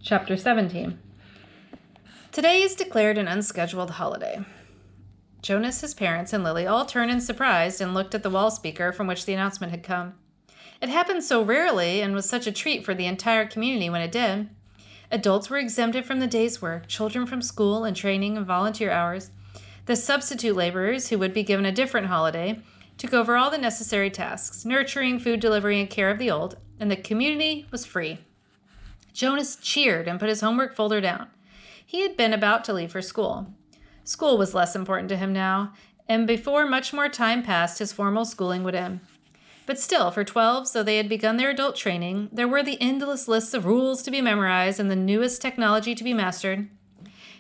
Chapter 17. Today is declared an unscheduled holiday. Jonas, his parents, and Lily all turned in surprise and looked at the wall speaker from which the announcement had come. It happened so rarely and was such a treat for the entire community when it did. Adults were exempted from the day's work, children from school and training and volunteer hours. The substitute laborers, who would be given a different holiday, took over all the necessary tasks, nurturing, food delivery, and care of the old, and the community was free. Jonas cheered and put his homework folder down. He had been about to leave for school. School was less important to him now, and before much more time passed, his formal schooling would end. But still, for 12s, though they had begun their adult training, there were the endless lists of rules to be memorized and the newest technology to be mastered.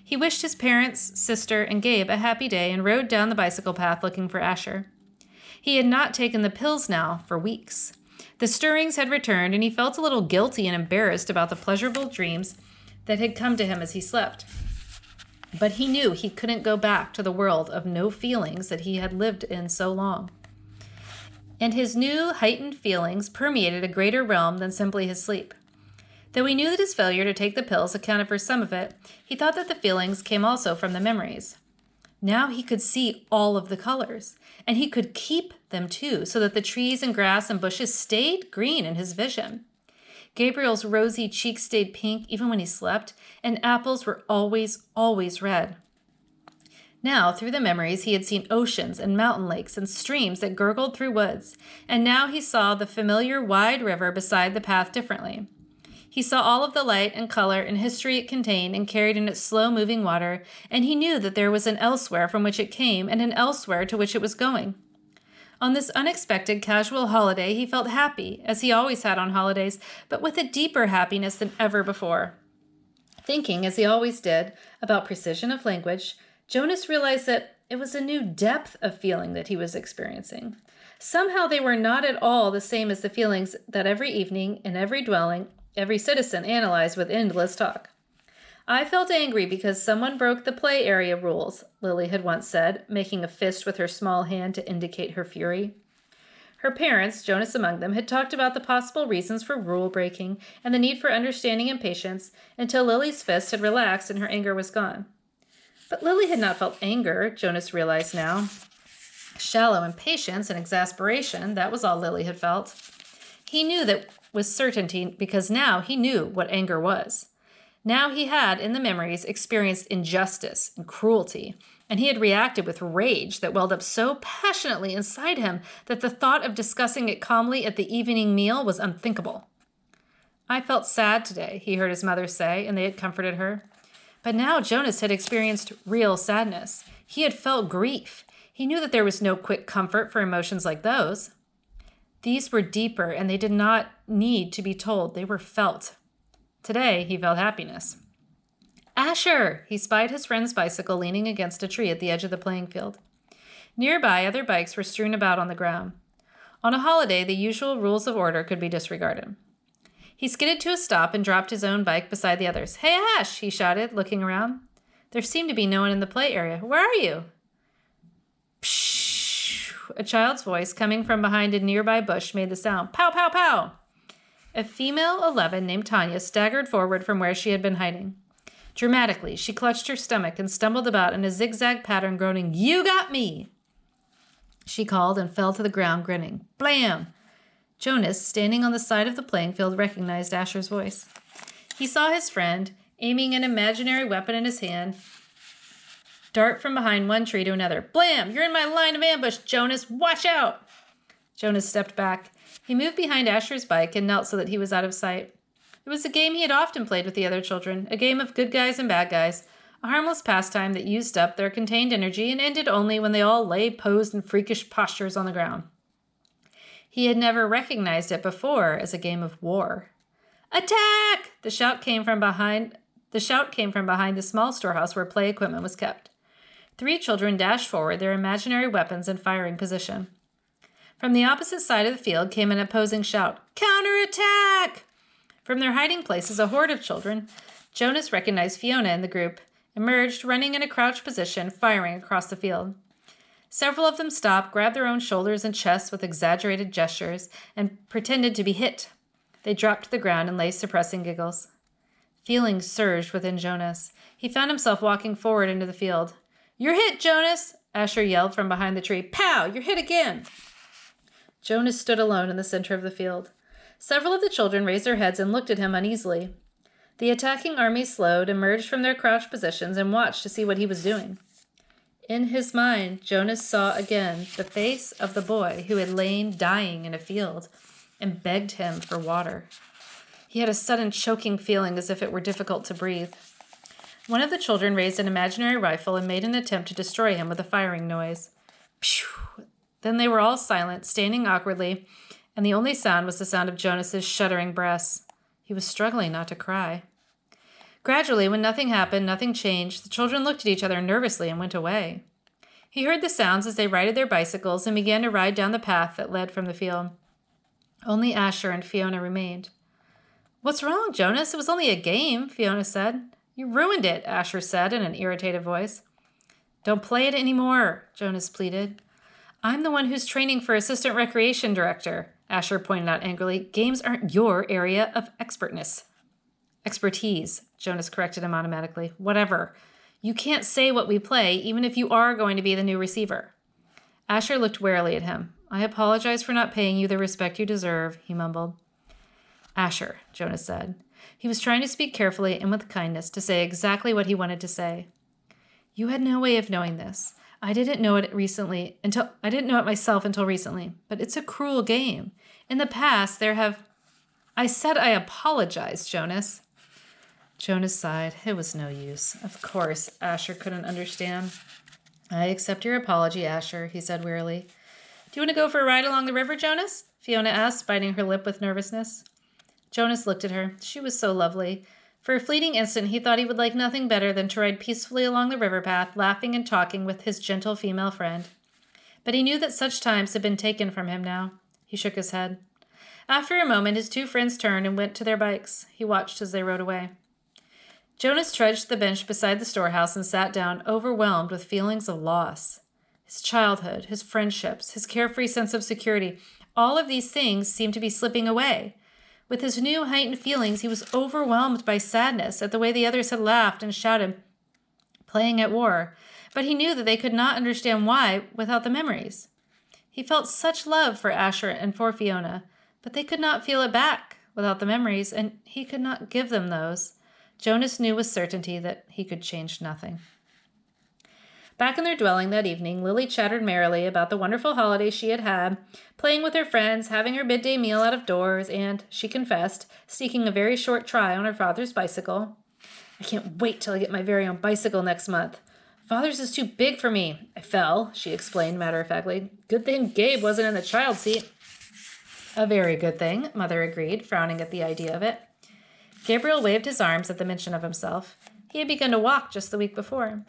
He wished his parents, sister, and Gabe a happy day and rode down the bicycle path looking for Asher. He had not taken the pills now for weeks. The stirrings had returned, and he felt a little guilty and embarrassed about the pleasurable dreams that had come to him as he slept. But he knew he couldn't go back to the world of no feelings that he had lived in so long. And his new heightened feelings permeated a greater realm than simply his sleep. Though he knew that his failure to take the pills accounted for some of it, he thought that the feelings came also from the memories. Now he could see all of the colors, and he could keep them too, so that the trees and grass and bushes stayed green in his vision. Gabriel's rosy cheeks stayed pink even when he slept, and apples were always, always red. Now, through the memories, he had seen oceans and mountain lakes and streams that gurgled through woods, and now he saw the familiar wide river beside the path differently. He saw all of the light and color and history it contained and carried in its slow-moving water, and he knew that there was an elsewhere from which it came and an elsewhere to which it was going. On this unexpected casual holiday, he felt happy, as he always had on holidays, but with a deeper happiness than ever before. Thinking, as he always did, about precision of language, Jonas realized that it was a new depth of feeling that he was experiencing. Somehow they were not at all the same as the feelings that every evening, in every dwelling, every citizen analyzed with endless talk. I felt angry because someone broke the play area rules, Lily had once said, making a fist with her small hand to indicate her fury. Her parents, Jonas among them, had talked about the possible reasons for rule breaking and the need for understanding and patience until Lily's fist had relaxed and her anger was gone. But Lily had not felt anger, Jonas realized now. Shallow impatience and exasperation, that was all Lily had felt. He knew that with certainty because now he knew what anger was. Now he had, in the memories, experienced injustice and cruelty, and he had reacted with rage that welled up so passionately inside him that the thought of discussing it calmly at the evening meal was unthinkable. I felt sad today, he heard his mother say, and they had comforted her. But now Jonas had experienced real sadness. He had felt grief. He knew that there was no quick comfort for emotions like those. These were deeper, and they did not need to be told. They were felt. Today, he felt happiness. Asher! He spied his friend's bicycle leaning against a tree at the edge of the playing field. Nearby, other bikes were strewn about on the ground. On a holiday, the usual rules of order could be disregarded. He skidded to a stop and dropped his own bike beside the others. Hey, Ash! He shouted, looking around. There seemed to be no one in the play area. Where are you? Pshh! A child's voice coming from behind a nearby bush made the sound. Pow, pow, pow! A female 11 named Tanya staggered forward from where she had been hiding. Dramatically, she clutched her stomach and stumbled about in a zigzag pattern, groaning, "You got me!" She called and fell to the ground, grinning. Blam! Jonas, standing on the side of the playing field, recognized Asher's voice. He saw his friend, aiming an imaginary weapon in his hand, dart from behind one tree to another. Blam! You're in my line of ambush, Jonas! Watch out! Jonas stepped back. He moved behind Asher's bike and knelt so that he was out of sight. It was a game he had often played with the other children, a game of good guys and bad guys, a harmless pastime that used up their contained energy and ended only when they all lay posed in freakish postures on the ground. He had never recognized it before as a game of war. Attack! The shout came from behind the small storehouse where play equipment was kept. 3 children dashed forward, their imaginary weapons in firing position. From the opposite side of the field came an opposing shout, Counterattack! From their hiding places, a horde of children, Jonas recognized Fiona in the group, emerged, running in a crouched position, firing across the field. Several of them stopped, grabbed their own shoulders and chests with exaggerated gestures, and pretended to be hit. They dropped to the ground and lay suppressing giggles. Feelings surged within Jonas. He found himself walking forward into the field. "You're hit, Jonas!" Asher yelled from behind the tree. "Pow! You're hit again!" Jonas stood alone in the center of the field. Several of the children raised their heads and looked at him uneasily. The attacking army slowed, emerged from their crouched positions, and watched to see what he was doing. In his mind, Jonas saw again the face of the boy who had lain dying in a field and begged him for water. He had a sudden choking feeling as if it were difficult to breathe. One of the children raised an imaginary rifle and made an attempt to destroy him with a firing noise. Phew! Then they were all silent, standing awkwardly, and the only sound was the sound of Jonas's shuddering breaths. He was struggling not to cry. Gradually, when nothing happened, nothing changed, the children looked at each other nervously and went away. He heard the sounds as they righted their bicycles and began to ride down the path that led from the field. Only Asher and Fiona remained. "What's wrong, Jonas? It was only a game," Fiona said. "You ruined it," Asher said in an irritated voice. "Don't play it anymore," Jonas pleaded. "I'm the one who's training for assistant recreation director," Asher pointed out angrily. "Games aren't your area of expertise, Jonas corrected him automatically. "Whatever. You can't say what we play, even if you are going to be the new receiver." Asher looked warily at him. "I apologize for not paying you the respect you deserve," he mumbled. "Asher," Jonas said. He was trying to speak carefully and with kindness, to say exactly what he wanted to say. "You had no way of knowing this. I didn't know it myself until recently, but it's a cruel game. In the past, I said I apologized, Jonas." Jonas sighed. It was no use. Of course, Asher couldn't understand. "I accept your apology, Asher," he said wearily. "Do you want to go for a ride along the river, Jonas?" Fiona asked, biting her lip with nervousness. Jonas looked at her. She was so lovely. For a fleeting instant, he thought he would like nothing better than to ride peacefully along the river path, laughing and talking with his gentle female friend. But he knew that such times had been taken from him now. He shook his head. After a moment, his two friends turned and went to their bikes. He watched as they rode away. Jonas trudged to the bench beside the storehouse and sat down, overwhelmed with feelings of loss. His childhood, his friendships, his carefree sense of security, all of these things seemed to be slipping away. With his new heightened feelings, he was overwhelmed by sadness at the way the others had laughed and shouted, playing at war, but he knew that they could not understand why without the memories. He felt such love for Asher and for Fiona, but they could not feel it back without the memories, and he could not give them those. Jonas knew with certainty that he could change nothing. Back in their dwelling that evening, Lily chattered merrily about the wonderful holiday she had had, playing with her friends, having her midday meal out of doors, and, she confessed, sneaking a very short try on her father's bicycle. "I can't wait till I get my very own bicycle next month. Father's is too big for me. I fell," she explained matter-of-factly. "Good thing Gabe wasn't in the child seat." "A very good thing," Mother agreed, frowning at the idea of it. Gabriel waved his arms at the mention of himself. He had begun to walk just the week before.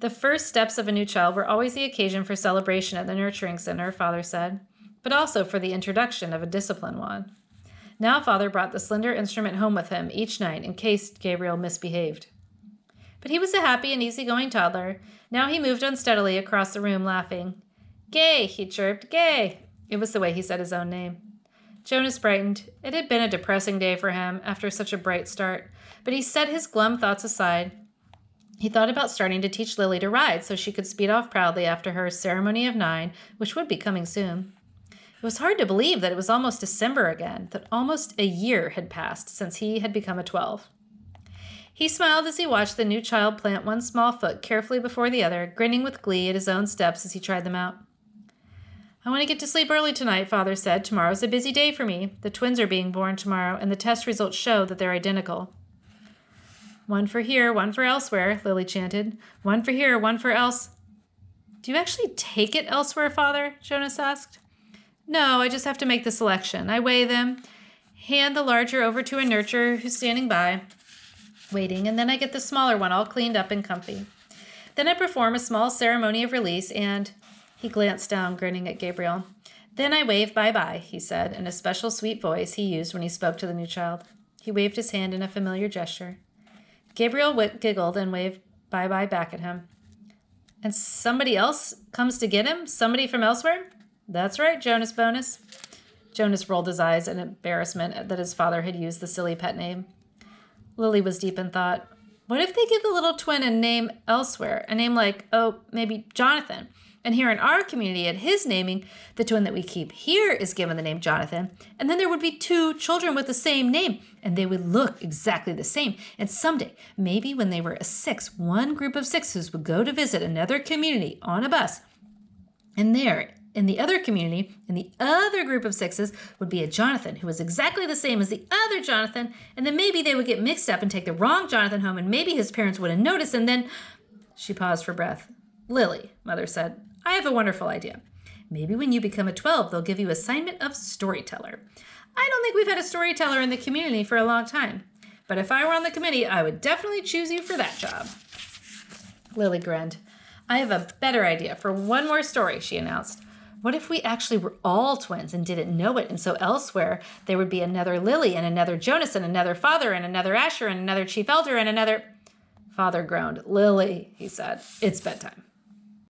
The first steps of a new child were always the occasion for celebration at the nurturing center, Father said, but also for the introduction of a discipline wand. Now Father brought the slender instrument home with him each night in case Gabriel misbehaved. But he was a happy and easygoing toddler. Now he moved unsteadily across the room, laughing. "Gay," he chirped, "Gay." It was the way he said his own name. Jonas brightened. It had been a depressing day for him after such a bright start, but he set his glum thoughts aside. He thought about starting to teach Lily to ride so she could speed off proudly after her ceremony of 9, which would be coming soon. It was hard to believe that it was almost December again, that almost a year had passed since he had become a 12. He smiled as he watched the new child plant one small foot carefully before the other, grinning with glee at his own steps as he tried them out. "I want to get to sleep early tonight," Father said. "Tomorrow's a busy day for me. The twins are being born tomorrow, and the test results show that they're identical." "One for here, one for elsewhere," Lily chanted. "One for here, one for else." "Do you actually take it elsewhere, Father?" Jonas asked. "No, I just have to make the selection. I weigh them, hand the larger over to a nurturer who's standing by, waiting, and then I get the smaller one all cleaned up and comfy. Then I perform a small ceremony of release and..." He glanced down, grinning at Gabriel. "Then I wave bye-bye," he said, in a special sweet voice he used when he spoke to the new child. He waved his hand in a familiar gesture. Gabriel giggled and waved bye-bye back at him. "And somebody else comes to get him? Somebody from elsewhere?" "That's right, Jonas Bonus." Jonas rolled his eyes in embarrassment that his father had used the silly pet name. Lily was deep in thought. What if they give the little twin a name elsewhere? A name like, maybe Jonathan. And here in our community, at his naming, the twin that we keep here is given the name Jonathan. And then there would be 2 children with the same name, and they would look exactly the same. And someday, maybe when they were a 6, one group of 6s would go to visit another community on a bus. And there, in the other community, in the other group of 6s, would be a Jonathan who was exactly the same as the other Jonathan. And then maybe they would get mixed up and take the wrong Jonathan home, and maybe his parents wouldn't notice. And then she paused for breath. Lily, Mother said, I have a wonderful idea. Maybe when you become a 12, they'll give you assignment of storyteller. I don't think we've had a storyteller in the community for a long time. But if I were on the committee, I would definitely choose you for that job. Lily grinned. I have a better idea for one more story, she announced. What if we actually were all twins and didn't know it, and so elsewhere there would be another Lily and another Jonas and another Father and another Asher and another Chief Elder and another... Father groaned. Lily, he said, it's bedtime.